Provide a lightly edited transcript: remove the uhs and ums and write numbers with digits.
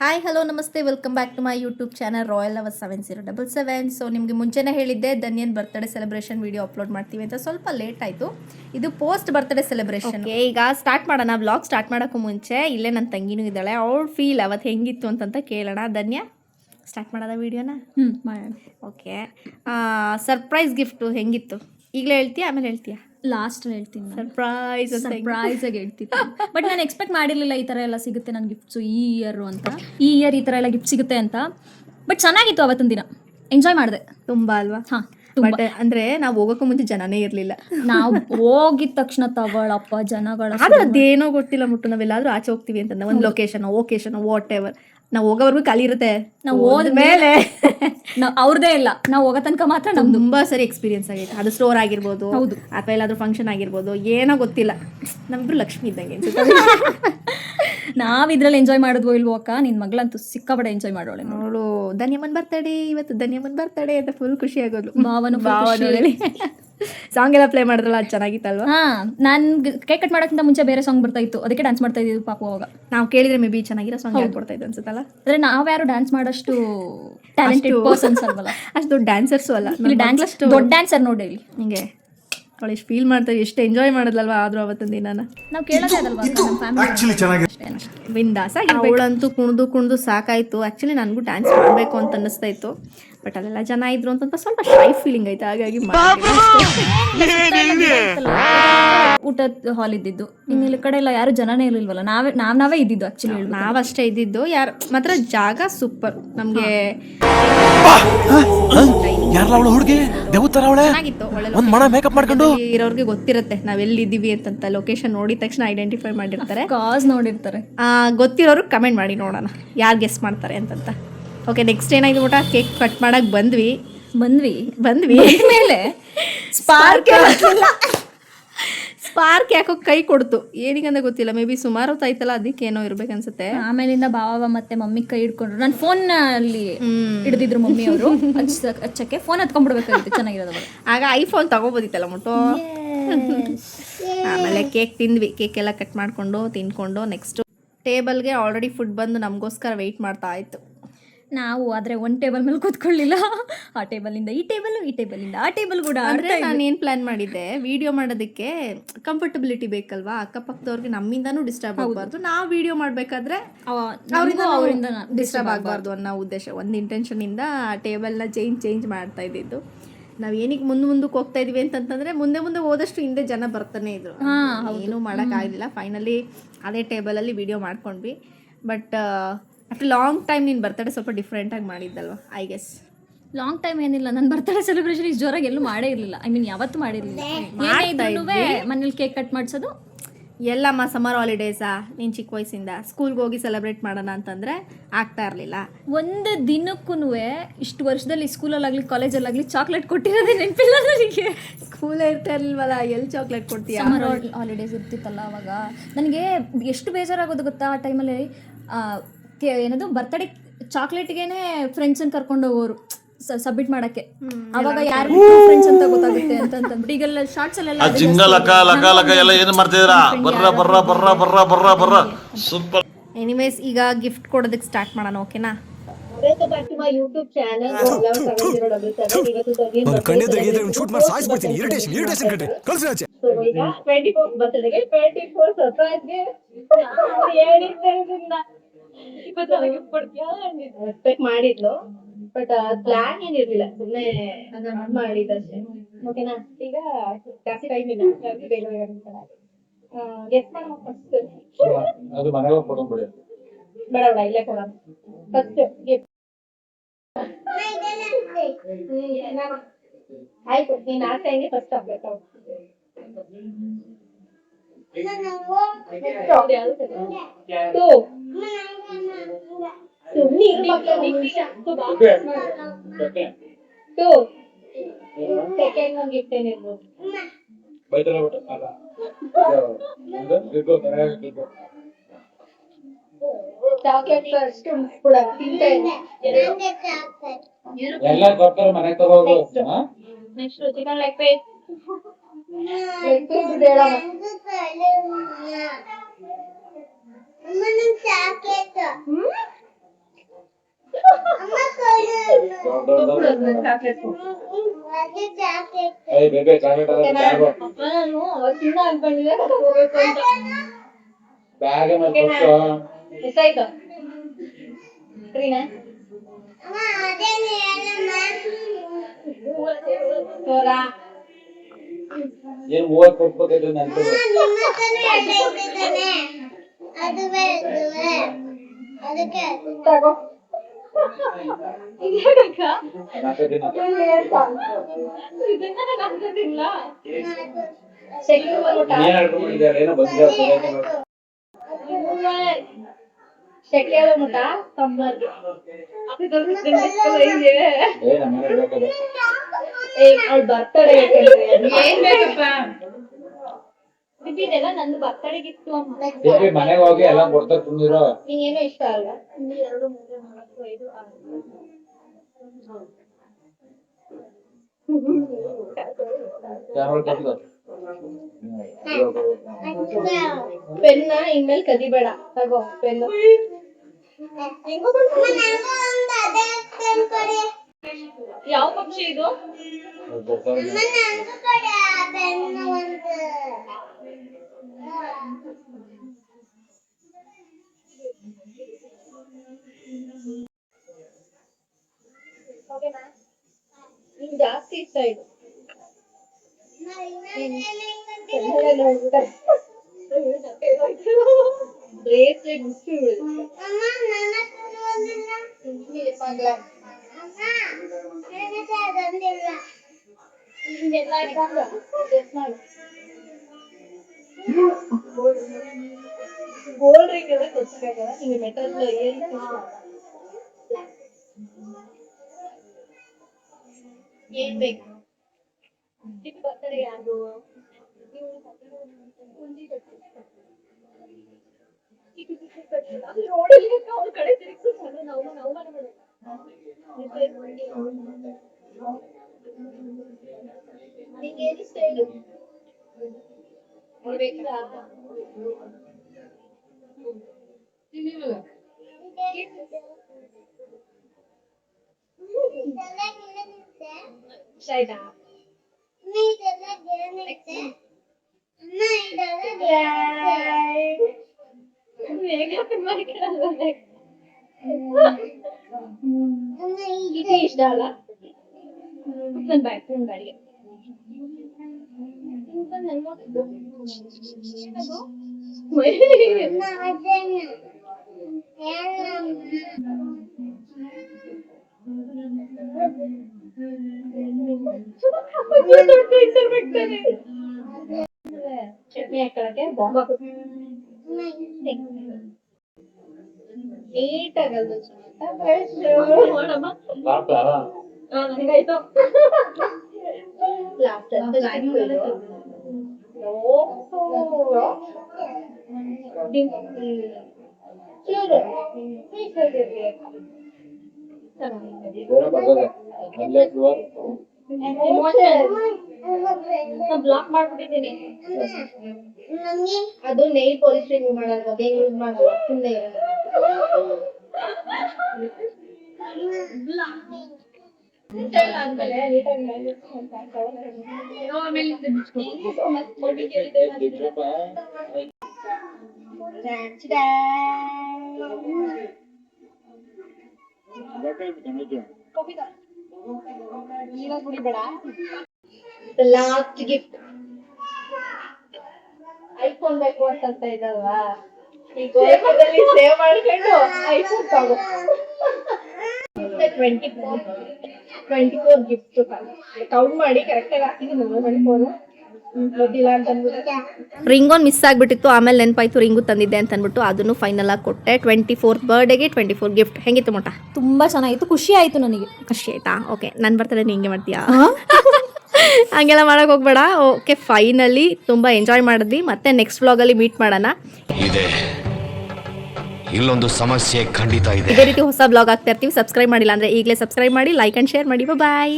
Hi hello ನಮಸ್ತೆ welcome back to my YouTube channel royal hour 7077. So ನಿಮಗೆ ಮುಂಚೆನೇ ಹೇಳಿದ್ದೆ Dhanyan birthday celebration video upload ಮಾಡ್ತೀವಿ ಅಂತ. ಸ್ವಲ್ಪ ಲೇಟ್ ಆಯಿತು. ಇದು ಪೋಸ್ಟ್ ಬರ್ತ್ಡೇ ಸೆಲೆಬ್ರೇಷನ್. ಈಗ ಸ್ಟಾರ್ಟ್ ಮಾಡೋಣ. ಬ್ಲಾಗ್ ಸ್ಟಾರ್ಟ್ ಮಾಡೋಕ್ಕೂ ಮುಂಚೆ ಇಲ್ಲೇ ನನ್ನ ತಂಗಿನೂ ಇದ್ದಾಳೆ. ಅವಳು ಫೀಲ್ ಅವತ್ತು ಹೆಂಗಿತ್ತು ಅಂತಂತ ಕೇಳೋಣ. ಧನ್ಯ ಸ್ಟಾರ್ಟ್ ಮಾಡೋದ ವಿಡಿಯೋನ? ಮಾಡೋಣ. ಓಕೆ. ಸರ್ಪ್ರೈಸ್ ಗಿಫ್ಟು ಹೆಂಗಿತ್ತು ಈಗಲೇ ಹೇಳ್ತೀಯಾ ಆಮೇಲೆ ಹೇಳ್ತೀಯಾ? ಲಾಸ್ಟ್ ಹೇಳ್ತೀನಿ. ಸರ್ಪ್ರೈಸ್ ಆಗಿ ಹೇಳ್ತೀನಿ. ಬಟ್ ನಾನು ಎಕ್ಸ್ಪೆಕ್ಟ್ ಮಾಡಿರಲಿಲ್ಲ ಈ ಥರ ಎಲ್ಲ ಸಿಗುತ್ತೆ ನನ್ನ ಗಿಫ್ಟ್ಸು ಈ ಇಯರ್ ಈ ಥರ ಎಲ್ಲ ಗಿಫ್ಟ್ ಸಿಗುತ್ತೆ ಅಂತ. ಬಟ್ ಚೆನ್ನಾಗಿತ್ತು ಅವತ್ತಿನ ದಿನ, ಎಂಜಾಯ್ ಮಾಡಿದೆ ತುಂಬ ಅಲ್ವಾ? ಹಾಂ. ಬಟ್ ಅಂದ್ರೆ ನಾವು ಹೋಗೋಕ್ಕೂ ಮುಂಚೆ ಜನನೇ ಇರಲಿಲ್ಲ. ನಾವು ಹೋಗಿದ ತಕ್ಷಣ ತಗೊಳಪ್ಪ ಜನಗಳ ಅದೇನೋ ಗೊತ್ತಿಲ್ಲ ಮುಟ್ಟು ನಾವೆಲ್ಲಾದ್ರೂ ಆಚೆ ಹೋಗ್ತೀವಿ ಅಂತಂದ್ರೆ ಒಂದು ಲೊಕೇಶನ್ ವಾಟ್ ಎವರ್ ನಾವು ಹೋಗೋವರೆಗೂ ಖಾಲಿ ಇರುತ್ತೆ. ನಾವು ಹೋದ್ಮೇಲೆ ಅವ್ರದೇ ಇಲ್ಲ, ನಾವು ಹೋಗೋ ತನಕ ಮಾತ್ರ ನಮ್ದು ತುಂಬಾ ಸರಿ ಎಕ್ಸ್ಪೀರಿಯನ್ಸ್ ಆಗೈತೆ. ಅದು ಸ್ಟೋರ್ ಆಗಿರ್ಬೋದು, ಹೌದು, ಅಥವಾ ಎಲ್ಲಾದ್ರೂ ಫಂಕ್ಷನ್ ಆಗಿರ್ಬೋದು, ಏನೋ ಗೊತ್ತಿಲ್ಲ. ನಮ್ಮಿಬ್ರು ಲಕ್ಷ್ಮಿ ಇದ್ದಂಗೆ ನಾವ್ ಇದ್ರಲ್ಲಿ ಎಂಜಾಯ್ ಮಾಡಿದ್ವೋ ಇಲ್ವೋ ಅಕ್ಕ. ನಿನ್ ಮಗಳಂತೂ ಸಿಕ್ಕಾಪಟ್ಟೆ ಎಂಜಾಯ್ ಮಾಡೋಳೆ. ನೋಡು, ಧನ್ಯಮ್ಮನ್ ಬರ್ತಡೇ ಇವತ್ತು, ಧನ್ಯಮ್ಮನ್ ಬರ್ತಡೇ ಅಂತ ಫುಲ್ ಖುಷಿ ಆಗೋದು. ಭಾವನು ಸಾಂಗ್ ಎಲ್ಲ ಪ್ಲೇ ಮಾಡಿದ್ರಲ್ಲ, ಅದು ಚೆನ್ನಾಗಿತ್ತಲ್ವಾ? ಹಾ, ನಾನ್ ಕೇಕ್ ಕಟ್ ಮಾಡೋಕ್ಕಿಂತ ಮುಂಚೆ ಬೇರೆ ಸಾಂಗ್ ಬರ್ತಾ ಇತ್ತು, ಅದಕ್ಕೆ ಡ್ಯಾನ್ಸ್ ಮಾಡ್ತಾ ಇದ್ದೀವಿ ಪಾಪ. ಅವಾಗ ನಾವು ಕೇಳಿದ್ರೆ ಮೇ ಬಿ ಚೆನ್ನಾಗಿರೋ ಸಾಂಗ್ ಹೇಳ್ಕೊಡ್ತಾ ಇದ್ದು ಅನ್ಸುತ್ತಲ್ಲ. ಅಂದ್ರೆ ನಾವ್ಯಾರು ಡ್ಯಾನ್ಸ್ ಮಾಡೋಷ್ಟು ಟ್ಯಾಲೆಂಟೆಡ್ ಪರ್ಸನ್ಸ್ ಅಲ್ವಲ್ಲ, ಅಷ್ಟು ದೊಡ್ಡ ಡ್ಯಾನ್ಸರ್ಸು ಅಲ್ಲ. ಡ್ಯಾನ್ಸ್ ದೊಡ್ಡ ಡ್ಯಾನ್ಸರ್ ನೋಡಿ ಇಲ್ಲಿ ಹಿಂಗೆ ಅವಳು ಎಷ್ಟು ಫೀಲ್ ಮಾಡ್ತಾರೆ, ಎಷ್ಟು ಎಂಜಾಯ್ ಮಾಡೋದಲ್ವಾ. ಆದ್ರೂ ಅವತ್ತಿನ ದಿನ ನಾವು ಕೇಳೋದೇ ಅದಲ್ವಾ ಬಿಂದಾಸ್ ಆಗಿ. ಅವಳಂತೂ ಕುಣಿದು ಸಾಕಾಯ್ತು. ಆ್ಯಕ್ಚುಲಿ ನನಗೂ ಡ್ಯಾನ್ಸ್ ಮಾಡಬೇಕು ಅಂತ ಅನ್ನಿಸ್ತಾ ಇತ್ತು. ಬಟ್ ಅಲ್ಲೆಲ್ಲ ಜನ ಇದ್ರು ಅಂತ ಸ್ವಲ್ಪ ಶೈ ಫೀಲಿಂಗ್ ಐತೆ, ಹಾಗಾಗಿ ಊಟದ ಹಾಲ್ ಇದ್ದಿದ್ದು. ಇನ್ನು ಇಲ್ಲಿ ಕಡೆ ಎಲ್ಲ ಯಾರು ಜನನೇ ಇರ್ಲಿಲ್ವಲ್ಲ, ನಾವೇ ಇದ್ದಿದ್ದು. ಆಕ್ಚುಲಿ ನಾವಷ್ಟೇ ಇದ್ದಿದ್ದು. ಯಾರು ಮಾತ್ರ ಜಾಗ ಸೂಪರ್. ನಮ್ಗೆ ಇರೋರ್ಗೆ ಗೊತ್ತಿರುತ್ತೆ ನಾವೆಲ್ಲಿದ್ದೀವಿ ಅಂತಂತ. ಲೊಕೇಶನ್ ನೋಡಿದ ತಕ್ಷಣ ಐಡೆಂಟಿಫೈ ಮಾಡಿರ್ತಾರೆ, ಕಾಸ್ ನೋಡಿರ್ತಾರೆ. ಗೊತ್ತಿರೋರು ಕಮೆಂಟ್ ಮಾಡಿ ನೋಡೋಣ ಯಾರು ಗೆಸ್ ಮಾಡ್ತಾರೆ ಅಂತಂತ. ಓಕೆ, ನೆಕ್ಸ್ಟ್ ಏನಾಯ್ತು ಊಟ? ಕೇಕ್ ಕಟ್ ಮಾಡಕ್ ಬಂದ್ವಿ ಮೇಲೆ ಸ್ಪಾರ್ಕ್ ಯಾಕೋ ಕೈ ಕೊಡ್ತು. ಏನಕ್ಕಂತ ಗೊತ್ತಿಲ್ಲ. ಮೇ ಬಿ ಸುಮಾರು ಹೊತ್ತಾಯ್ತಲ್ಲ, ಅದಕ್ಕೆ ಏನೋ ಇರ್ಬೇಕನ್ಸುತ್ತೆ. ಆಮೇಲಿಂದ ಬಾವ ಮತ್ತೆ ಮಮ್ಮಿ ಕೈ ಹಿಡ್ಕೊಂಡ್ರು. ನನ್ನ ಫೋನ್ ಅಲ್ಲಿ ಹಿಡಿದಿದ್ರು ಮಮ್ಮಿ ಅವರು. ಹಚ್ಚಕ್ಕೆ ಫೋನ್ ಹತ್ಕೊಂಡ್ಬಿಡ್ಬೇಕಾಗಿತ್ತು, ಚೆನ್ನಾಗಿರೋದು. ಆಗ ಐಫೋನ್ ತಗೋಬೋದಿತ್ತಲ್ಲ ಮುಟ್ಟು. ಆಮೇಲೆ ಕೇಕ್ ತಿಂದ್ವಿ. ಕೇಕ್ ಎಲ್ಲ ಕಟ್ ಮಾಡ್ಕೊಂಡು ತಿನ್ಕೊಂಡು ನೆಕ್ಸ್ಟ್ ಟೇಬಲ್ಗೆ ಆಲ್ರೆಡಿ ಫುಡ್ ಬಂದು ನಮಗೋಸ್ಕರ ವೆಯ್ಟ್ ಮಾಡ್ತಾ ಇತ್ತು. ನಾವು ಆದರೆ ಒಂದು ಟೇಬಲ್ ಮೇಲೆ ಕೂತ್ಕೊಳ್ಳಿಲ್ಲ. ಆ ಟೇಬಲಿಂದ ಈ ಟೇಬಲಿಂದ ಆ ಟೇಬಲ್ ಕೂಡ. ಅಂದರೆ ನಾನು ಏನು ಪ್ಲ್ಯಾನ್ ಮಾಡಿದ್ದೆ, ವಿಡಿಯೋ ಮಾಡೋದಕ್ಕೆ ಕಂಫರ್ಟಬಿಲಿಟಿ ಬೇಕಲ್ವಾ, ಅಕ್ಕಪಕ್ಕದವ್ರಿಗೆ ನಮ್ಮಿಂದನೂ ಡಿಸ್ಟರ್ಬ್ ಆಗಬಾರ್ದು, ನಾವು ವಿಡಿಯೋ ಮಾಡಬೇಕಾದ್ರೆ ಅವರಿಂದ ಡಿಸ್ಟರ್ಬ್ ಆಗಬಾರ್ದು ಅನ್ನೋ ಉದ್ದೇಶ, ಒಂದು ಇಂಟೆನ್ಷನಿಂದ ಟೇಬಲ್ನ ಚೇಂಜ್ ಮಾಡ್ತಾ ಇದ್ದಿದ್ದು. ನಾವು ಏನಕ್ಕೆ ಮುಂದಕ್ಕೆ ಹೋಗ್ತಾ ಇದೀವಿ ಅಂತಂತಂದರೆ ಮುಂದೆ ಹೋದಷ್ಟು ಹಿಂದೆ ಜನ ಬರ್ತಾನೆ ಇದ್ರು. ಏನೂ ಮಾಡೋಕ್ಕಾಗಲಿಲ್ಲ. ಫೈನಲಿ ಅದೇ ಟೇಬಲಲ್ಲಿ ವಿಡಿಯೋ ಮಾಡ್ಕೊಂಡ್ವಿ. ಬಟ್ ಆಫ್ಟರ್ ಲಾಂಗ್ ಟೈಮ್ ನಿನ್ನ ಬರ್ತಡೇ ಸ್ವಲ್ಪ ಡಿಫ್ರೆಂಟಾಗಿ ಮಾಡಿದ್ದಲ್ವ, ಐ ಗೆಸ್. ಲಾಂಗ್ ಟೈಮ್ ಏನಿಲ್ಲ, ನನ್ನ ಬರ್ತಡೇ ಸೆಲೆಬ್ರೇಷನ್ ಇಷ್ಟು ಜೋರಾಗಿ ಎಲ್ಲೂ ಮಾಡೇ ಇರಲಿಲ್ಲ. ಐ ಮೀನ್ ಯಾವತ್ತೂ ಮಾಡಿರಲಿಲ್ಲ. ಮನೇಲಿ ಕೇಕ್ ಕಟ್ ಮಾಡಿಸೋದು ಎಲ್ಲಮ್ಮ. ಸಮ್ಮರ್ ಹಾಲಿಡೇಸಾ, ನೀನು ಚಿಕ್ಕ ವಯಸ್ಸಿಂದ ಸ್ಕೂಲ್ಗೆ ಹೋಗಿ ಸೆಲೆಬ್ರೇಟ್ ಮಾಡೋಣ ಅಂತಂದರೆ ಆಗ್ತಾ ಇರಲಿಲ್ಲ. ಒಂದು ದಿನಕ್ಕೂ ಇಷ್ಟು ವರ್ಷದಲ್ಲಿ ಸ್ಕೂಲಲ್ಲಾಗಲಿ ಕಾಲೇಜಲ್ಲಾಗಲಿ ಚಾಕ್ಲೇಟ್ ಕೊಟ್ಟಿರೋದೇ ನೆನಪಿಲ್ಲ ನನಗೆ. ಸ್ಕೂಲೇ ಇರ್ತಾ ಇರಲಿಲ್ವಲ್ಲ, ಎಲ್ಲಿ ಚಾಕ್ಲೇಟ್ ಕೊಡ್ತೀಯ? ಸಮ್ಮರ್ ಹಾಲಿಡೇಸ್ ಇರ್ತಿತ್ತಲ್ಲ ಅವಾಗ. ನನಗೆ ಎಷ್ಟು ಬೇಜಾರಾಗೋದು ಗೊತ್ತಾ ಆ ಟೈಮಲ್ಲಿ. ಏನದು ಬರ್ತಡೇ ಚಾಕ್ಲೇಟ್ಗೇನೆ ಫ್ರೆಂಡ್ಸನ್ನು ಕರ್ಕೊಂಡು ಹೋಗೋರು ಸಬ್ಮಿಟ್ ಮಾಡಕ್ಕೆ. ಅವಾಗ ಯಾರು ಫ್ರೆಂಡ್ಸ್ ಅಂತ ಗೊತ್ತಾಗುತ್ತೆ ಅಂತಂದ್ಬಿಟ್ಟು ಈಗೆಲ್ಲ ಶಾರ್ಟ್ಸ್ ಅಲ್ಲೆಲ್ಲ ಸೂಪರ್. ಎನಿವೇಸ್, ಈಗ ಗಿಫ್ಟ್ ಕೊಡೋದಕ್ಕೆ ಸ್ಟಾರ್ಟ್ ಮಾಡೋಣ. ಓಕೆನಾ? ಎಕ್ಸ್ಪೆಕ್ಟ್ ಮಾಡಿದ್ಲು, ಬಟ್ ಪ್ಲಾನ್ ಏನಿರ್ಲಿಲ್ಲ, ಸುಮ್ಮನೆ ಮಾಡಿದಷ್ಟೇ. ಓಕೆನಾ? ಈಗ ಜಾಸ್ತಿ ಟೈಮ್ ಇಲ್ಲ, ಬೇಗ ಗೆಸ್ ಮಾಡೋಣ. ಫಸ್ಟ್ ಬೇಡ ಇಲ್ಲೇ ಕೊಡೋಣ. ಫಸ್ಟ್ ಆಯ್ತು, ನೀನ್ ಆ ಟೈಮ್ಗೆ ಫಸ್ಟ್ ಆಗ್ಬೇಕು. ಚಾಕ್ಲೇಟ್ ಫಸ್ಟ್ ಕೂಡ ಎಲ್ಲ ಕೊಡ್ತಾರೆ ಮನೆ ತಗೋದು. Next chicken leg piece. Bag ಏನ್ 30 ಕೊಡ್ಬೇಕೈತೆ ನೆನ್ಪಿಲ್ಲ. ನಾಲ್ಕು ದಿನ ಏನ್ ಹೇಳ್ಕೊಂಡಿದ್ದಾರೆ ಏನೋ ಬಂದಿದ್ದಾರೆ ನಂದು ಬರ್ತಡೇ ಗಿಫ್ಟ್ ಮನೆಗೆ ಹೋಗಿ ಎಲ್ಲ ಕೊಡ್ತಾರೆ ತುಂಬಿರೋ ನೀನೇನೋ ಇಷ್ಟ ಅಲ್ವಾ ಪೆನ್ನ ಇನ್ಮೇಲೆ ಕದಿಬೇಡ ತಗೋ ಪೆನ್ನು ಯಾವ ಪಕ್ಷಿ ಇದು ನಿಂಗೆ ಜಾಸ್ತಿ ಇಷ್ಟ ಇದು ಗೋಲ್ಡ್ ರಿಂಗ್ ಎಲ್ಲ ಕೊಡ್ಬೇಕಾಗಲ್ಲ ನಿಮಗೆ ಮೆಟಲ್ ಏನ್ ಏನ್ ಬೇಕು ಬರ್ತಡೆ ಯಾರು ಕಡೆ ನಿಂಗೇನು ಸ್ಟೈಲು ಬೇಕಾ ಆಯ್ತಾ ಇಷ್ಟ ಅಲ್ಲ ನನ್ ಗಾಡಿಗೆ ಚಟ್ನಿ ಹಾಕೊಳಕ್ಕೆ ನೀಟಾಗಲ್ಲ ನನಗಾಯ್ತು ಲಾಸ್ಟ್ ಬ್ಲಾಕ್ ಮಾಡ್ಬಿಟ್ಟಿದ್ದೀನಿ ಅದು ನೈಲ್ ಪಾಲಿಶ್ ರಿಮೂವ್ ಮಾಡಲ್ಲ ಅದೇನ್ ಯೂಸ್ ಮಾಡಲ್ಲ ಸುಮ್ಮನೆ ಲಾಸ್ಟ್ ಗಿಫ್ಟ್ ಐಫೋನ್ ಬೇಕು ಅಂತ ಇದ್ದಲ್ವಾ ಈಗ ಸೇವ್ ಮಾಡ್ಕೊಂಡು ಐಫೋನ್ ತಗೋ 24 ಗಿಫ್ಟ್ ಕೌಂಟ್ ಮಾಡಿ ಕರೆಕ್ಟಾಗಿ ಹಾಕಿದ್ದೀನಿ 24 ಗೊತ್ತಿಲ್ಲ ಅಂತ ಅಂದ್ಬಿಟ್ಟು ರಿಂಗ್ ಒಂದು ಮಿಸ್ ಆಗಿಬಿಟ್ಟಿತ್ತು, ಆಮೇಲೆ ನೆನಪಾಯ್ತು ರಿಂಗು ತಂದಿದ್ದೆ ಅಂತ ಅಂದ್ಬಿಟ್ಟು ಅದನ್ನು ಫೈನಲ್ ಆಗಿ ಕೊಟ್ಟೆ. 24th ಬರ್ಡೇಗೆ 24 gift. ಹೆಂಗಿತ್ತು ಮೋಟ? ತುಂಬಾ ಚೆನ್ನಾಗಿತ್ತು, ಖುಷಿ ಆಯ್ತು ನನಗೆ. ಖುಷಿ ಆಯ್ತಾ? ಓಕೆ, ನನ್ನ ಬರ್ತಡೇ ನೀ ಹಿಂಗೆ ಮಾಡ್ತೀಯಾ? ಹಂಗೆಲ್ಲ ಮಾಡೋಕೆ ಹೋಗ್ಬೇಡ. ಓಕೆ, ಫೈನಲಿ ತುಂಬ ಎಂಜಾಯ್ ಮಾಡಿದ್ವಿ. ಮತ್ತೆ ನೆಕ್ಸ್ಟ್ ವ್ಲಾಗಲ್ಲಿ ಮೀಟ್ ಮಾಡೋಣ. ಇದೆ ಇಲ್ಲೊಂದು ಸಮಸ್ಯೆ ಖಂಡಿತ ಇದೆ. ಇದೇ ರೀತಿ ಹೊಸ ಬ್ಲಾಗ್ ಆಗ್ತಾ ಇರ್ತೀವಿ. ಸಬ್ಸ್ಕ್ರೈಬ್ ಮಾಡಿಲ್ಲ ಅಂದರೆ ಈಗಲೇ ಸಬ್ಸ್ಕ್ರೈಬ್ ಮಾಡಿ, ಲೈಕ್ ಆ್ಯಂಡ್ ಶೇರ್ ಮಾಡಿ. ಬಾಯ್.